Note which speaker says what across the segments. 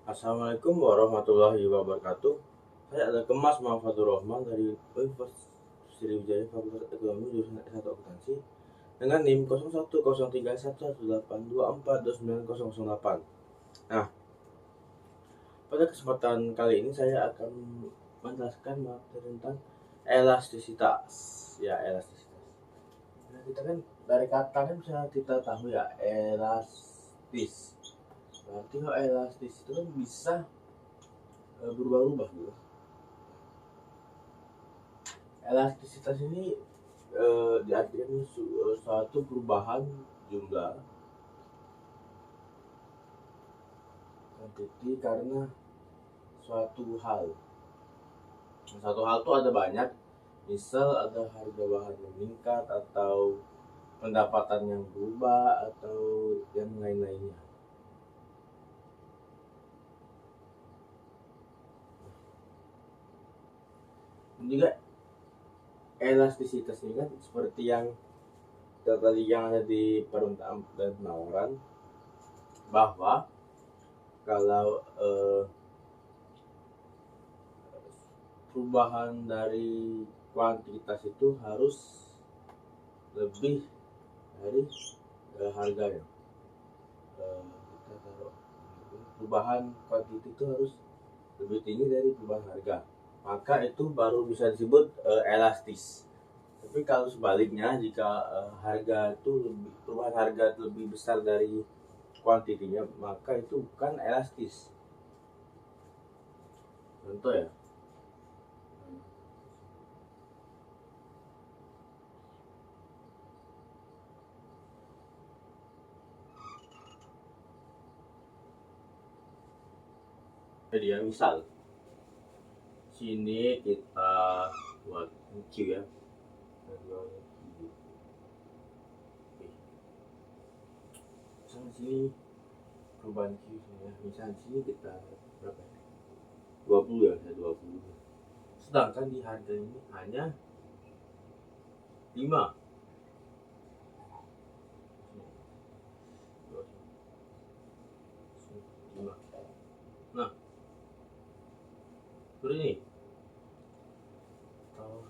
Speaker 1: Assalamualaikum warahmatullahi wabarakatuh. Saya adalah Kemas Muhammadur Rahman dari Universitas Sriwijaya Fakultas Ekonomi jurusan S1 Akuntansi dengan NIM 01031182429008. Nah, pada kesempatan kali ini saya akan menjelaskan materi tentang elastisitas. Ya, elastisitas. Nah, kita kan dari kata kan bisa kita tahu ya, elastis. Berarti kalau elastis itu kan bisa berubah-ubah gitu. Elastisitas ini diartikan suatu perubahan jumlah kuantiti karena suatu hal. Satu hal itu ada banyak, misal ada harga bahan yang meningkat atau pendapatan yang berubah atau yang lain-lainnya. Dan juga elastisitas ini kan seperti yang tadi yang ada di permintaan dan penawaran, bahwa kalau perubahan dari kuantitas itu harus lebih dari harganya. Kita taruh perubahan kuantiti itu harus lebih tinggi dari perubahan harga, maka itu baru bisa disebut elastis. Tapi kalau sebaliknya, jika harga itu perubahan harga lebih besar dari kuantitinya, maka itu bukan elastis. Contoh ya, jadi ya, misal sini kita buat Q ya, misalnya sini perubahan Q ya, misalnya sini kita berapa ya? 20 ya, 20. Sedangkan di harga ini hanya 5. Nah, terus ini kalau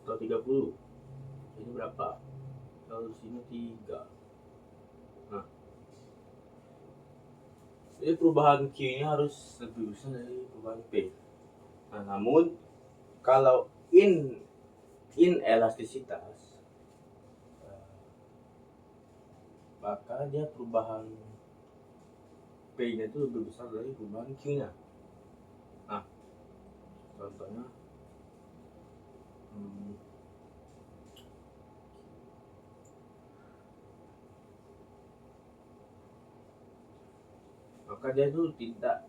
Speaker 1: atau 30, ini berapa? Kalau di sini 3. Nah, jadi perubahan Q nya harus lebih besar dari perubahan P. Nah, namun kalau inelastisitas, maka dia perubahan P nya itu lebih besar dari perubahan Q nya. Nah, contohnya maka dia itu tidak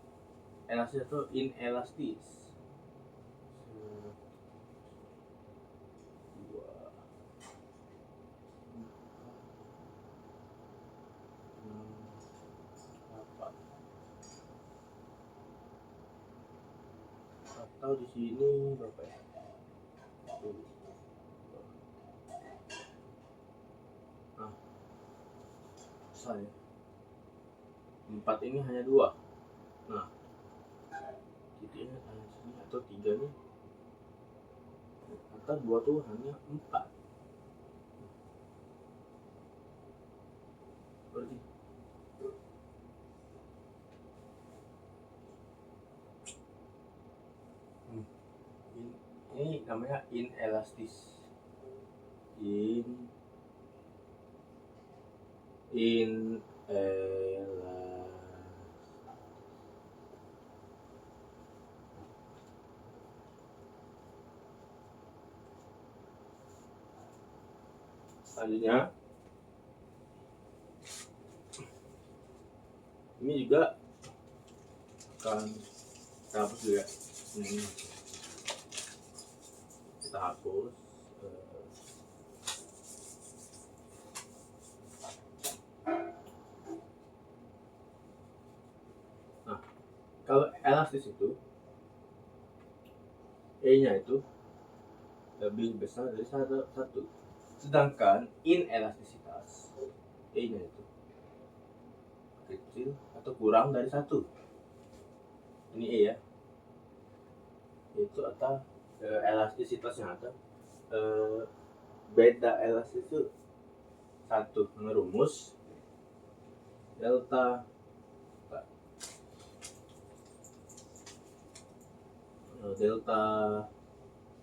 Speaker 1: elastis atau inelastis. Atau di sini berapa ya? Nah, saya 4 ini hanya 2. Nah, titiknya hanya sini atau 3 nih, atau 2 tuh hanya 4. Berarti ini namanya inelastis. Selanjutnya ini juga akan kita hapus dulu ya. Kita hapus. Nah, kalau elastis itu E nya itu lebih besar dari satu. Sedangkan inelastisitas E-nya itu kecil atau kurang dari 1. Ini E ya. Itu atau elastisitasnya atau beda elastis itu 1 merumus delta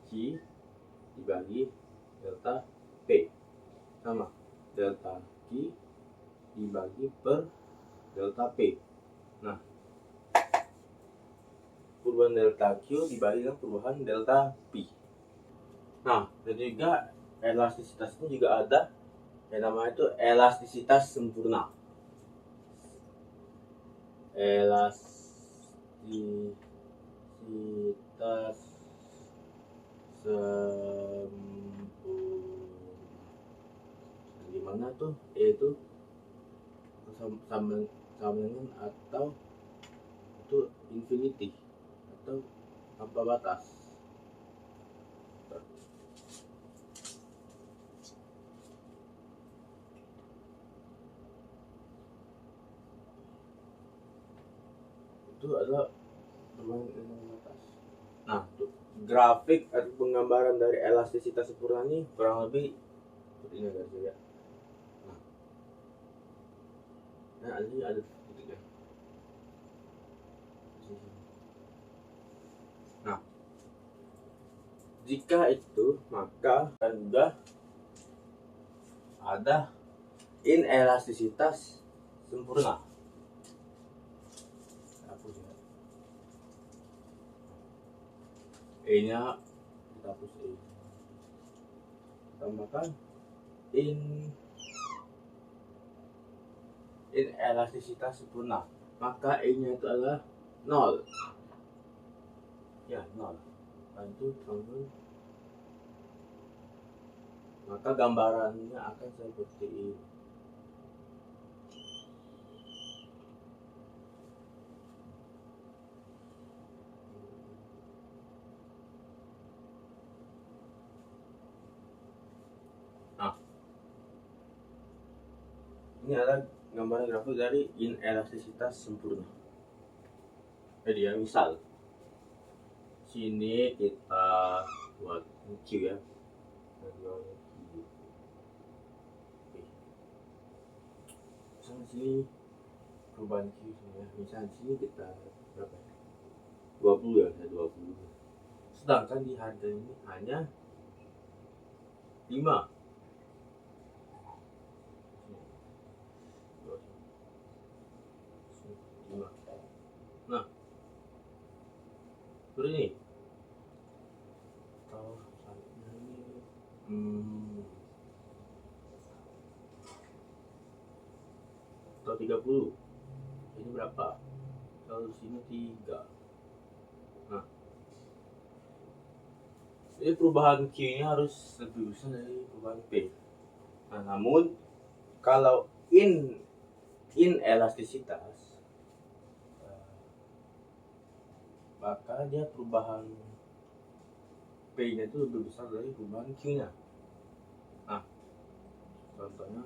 Speaker 1: Q dibagi delta P sama delta Q dibagi per delta P. Nah, perubahan delta Q dibagi dengan perubahan delta P. Nah, dan juga elastisitas ini juga ada yang namanya itu elastisitas sempurna. Elastisitas sempurna. Gimana tuh? Itu sama dengan atau itu infinity atau tanpa batas. Itu adalah tanpa batas. Nah, grafik atau penggambaran dari elastisitas sempurna ini kurang lebih seperti ini guys ya. Nah, ini ada titiknya. Nah, jika itu maka kan juga ada inelastisitas sempurna. E-nya kita hapus E. Tambahkan inelastisitas sempurna. Maka E-nya itu adalah 0. Ya, 0. Bantu teman-teman. Maka gambarannya akan seperti ini. Nah, ini adalah gambaran grafik dari inelastisitas sempurna. Jadi ya, misal sini kita buat Q ya. Misalnya sini perubahan Q ya. Misalnya sini kita berapa? 20 ya, 20. Sedangkan di harga ini hanya 5. Nah, terus ini kalau atau 30 ini berapa? Kalau sini 3. Nah, jadi perubahan Q nya harus lebih besar dari perubahan P. Nah, namun kalau inelastisitas maka dia perubahan P nya itu lebih besar dari perubahan Q nya. Nah, contohnya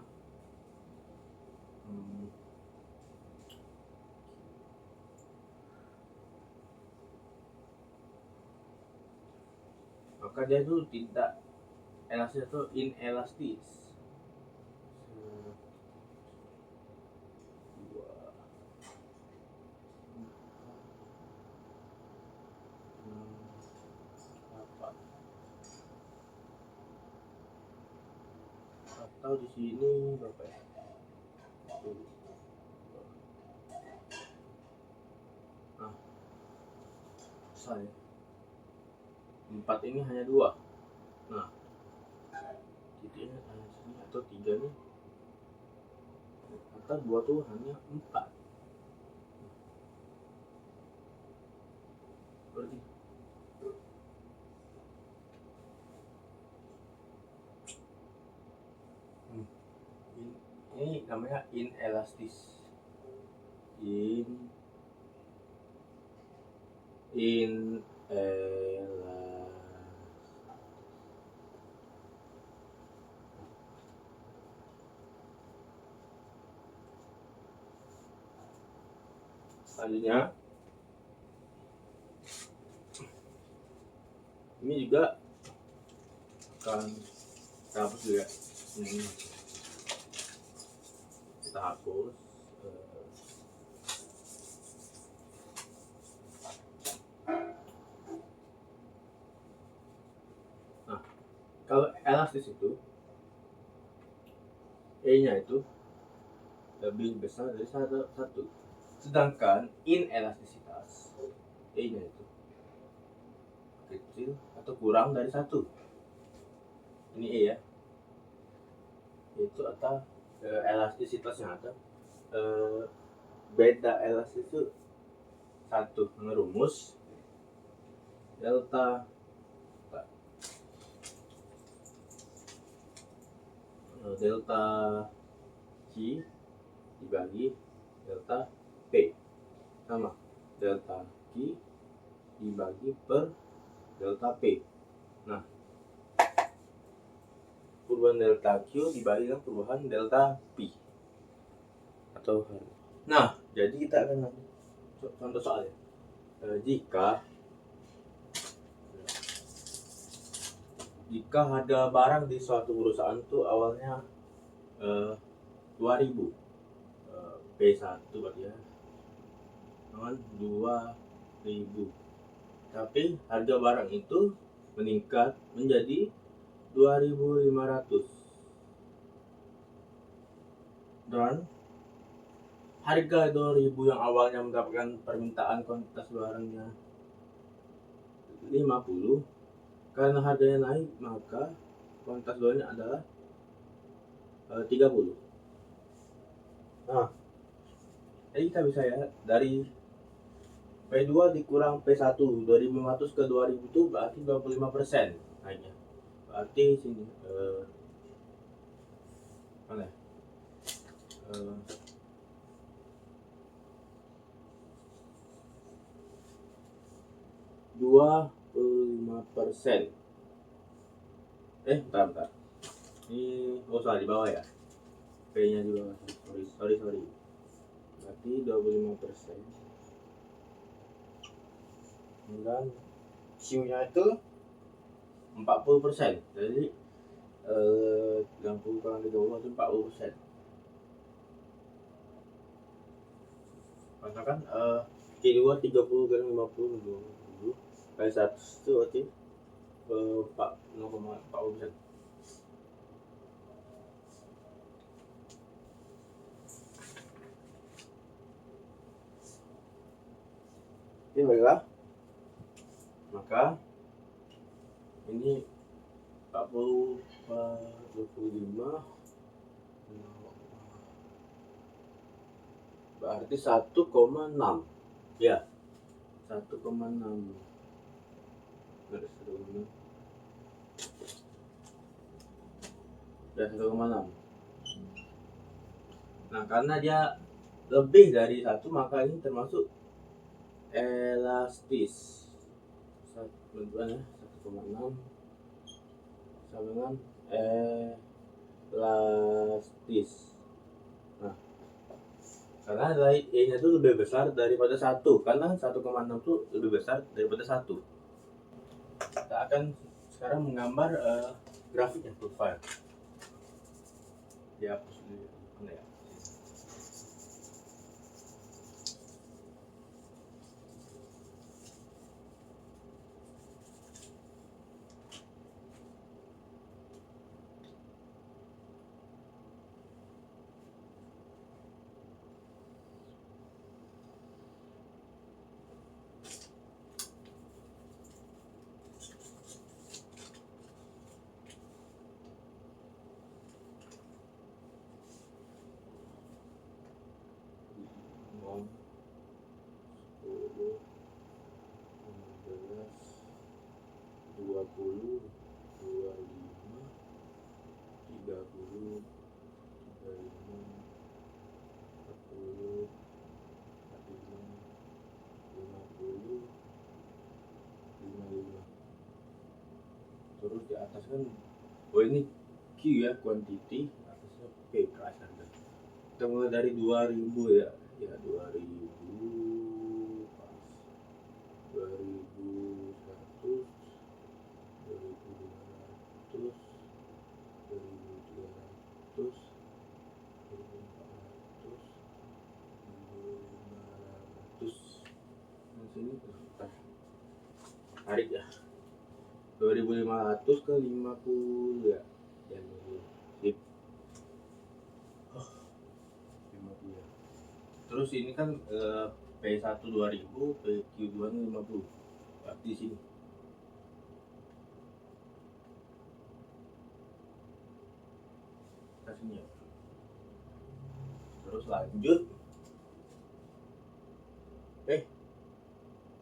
Speaker 1: maka dia itu tidak elastis atau inelastis. Atau di sini berapa ya? Nah, saya 4 ini hanya 2. Nah, titiknya hanya sini atau 3 nih. Atau 2 tuh hanya 4. Berarti ini namanya inelastis. Selanjutnya ini juga akan kita hapus dulu ya. Ini kita hapus. Nah, kalau elastis itu E-nya itu lebih besar dari satu. Sedangkan inelastisitas E-nya itu kecil atau kurang dari satu. Ini E ya. Itu atau elastisitasnya atau beda elastis itu satu ngerumus delta Q dibagi delta P sama delta Q dibagi per delta P. Nah, perubahan delta Q dibagi dengan perubahan delta P atau nah, jadi kita akan contoh soalnya. Jika harga barang di suatu perusahaan itu awalnya 2000 P1 berarti ya dengan 2000, tapi harga barang itu meningkat menjadi 2500 dan harga 2000 yang awalnya mendapatkan permintaan kuantitas barangnya 50, karena harganya naik maka kuantitas barangnya adalah 30. Nah, jadi kita bisa ya dari P2 dikurang P1 2500 ke 2000 itu berarti 25% naiknya. Berarti sini mana? 25%. Bentar. Ini salah di bawah ya. P-nya di bawah. Sorry. Berarti 25%. Dan Q-nya itu 40%. Jadi 30 kurang 30 itu 40%. Misalkan Q2 30 kali 50 20 kali 100 itu berarti 0,40%. Oke, baiklah. Maka ini 40 25 berarti 1,6 ya, 1,6 garis 1,6 dan 1,6. Nah, karena dia lebih dari 1 maka ini termasuk elastis. Bentukannya 1,6 sama dengan elastis. Nah, karena E-nya itu lebih besar daripada 1, karena 1,6 itu lebih besar daripada 1. Kita akan sekarang menggambar grafiknya, profile. Dihapus dulu. Mana ya? Puluh 25 30 35 40 45 50 55. Terus di atas kan ini Q ya, quantity, atasnya P, price harga. Kita mulai dari 2000 ya 2000 sini tarik ya 2.500 ke 50 ya yang sip 50 ya. Terus ini kan P1 2000, PQ2 50. Berarti sini kasihnya. Terus lanjut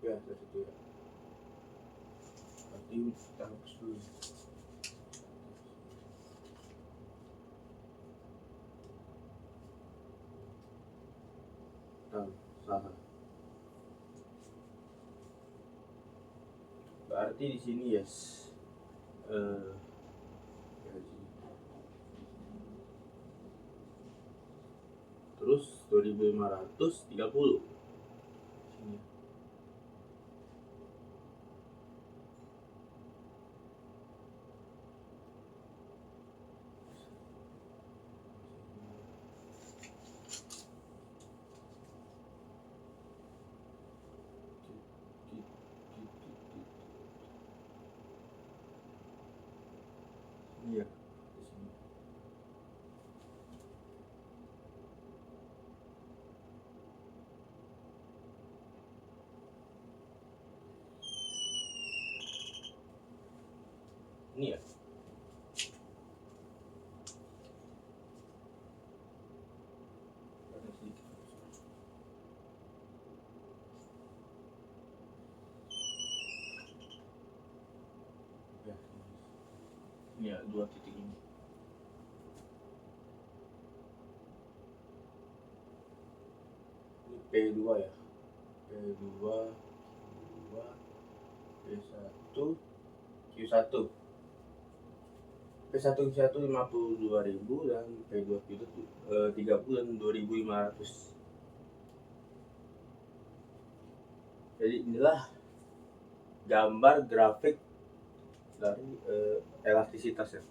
Speaker 1: ya situ ya. Berarti kita hapus dulu. Salah. Berarti di sini yes. Terus 2.530 sini. Iya, di sini. Ini ya. Ini ya 2 titik ini. P2 ya. P2 P1 Q1 P1 Q1 52.000 dan P2 Q2 30 dan 2.500. Jadi inilah gambar grafik dari elastisitas ya.